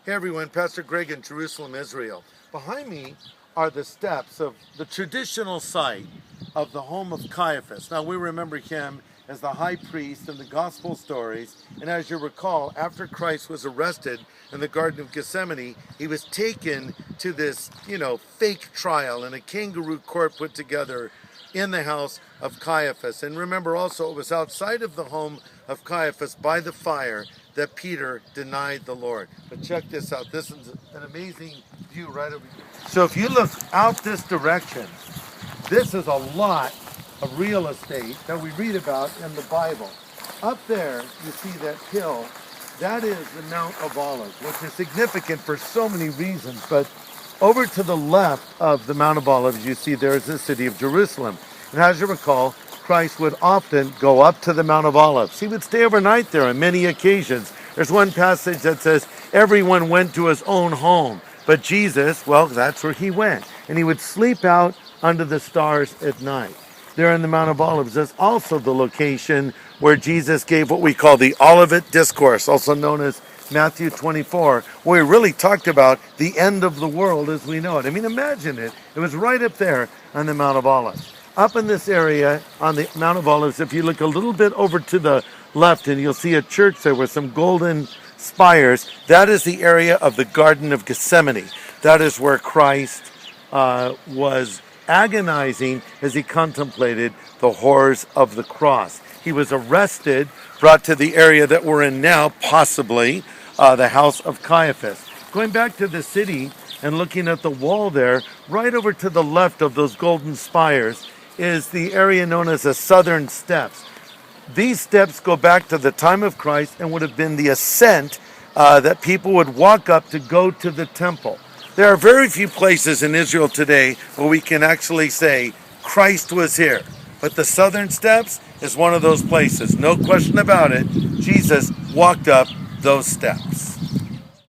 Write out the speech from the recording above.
Hey everyone, Pastor Greg in Jerusalem, Israel. Behind me are the steps of the traditional site of the home of Caiaphas. Now we remember him as the high priest in the gospel stories, and as you recall, after Christ was arrested in the Garden of Gethsemane, he was taken to this, fake trial in a kangaroo court put together in the house of Caiaphas. And remember also, it was outside of the home of Caiaphas by the fire that Peter denied the Lord. But check this out. This is an amazing view right over here. So if you look out this direction, this is a lot of real estate that we read about in the Bible. Up there, you see that hill. That is the Mount of Olives, which is significant for so many reasons. But over to the left of the Mount of Olives, you see there is the city of Jerusalem. And as you recall, Christ would often go up to the Mount of Olives. He would stay overnight there on many occasions. There's one passage that says, everyone went to his own home. But Jesus, well, that's where he went. And he would sleep out under the stars at night. There in the Mount of Olives is also the location where Jesus gave what we call the Olivet Discourse, also known as Matthew 24, where he really talked about the end of the world as we know it. I mean, imagine it. It was right up there on the Mount of Olives. Up in this area on the Mount of Olives, if you look a little bit over to the left, and you'll see a church there with some golden spires, that is the area of the Garden of Gethsemane. That is where Christ was agonizing as he contemplated the horrors of the cross. He was arrested, brought to the area that we're in now, possibly the house of Caiaphas. Going back to the city and looking at the wall there, right over to the left of those golden spires is the area known as the Southern Steps. These steps go back to the time of Christ and would have been the ascent that people would walk up to go to the temple. There are very few places in Israel today where we can actually say Christ was here. But the Southern Steps is one of those places. No question about it. Jesus walked up those steps.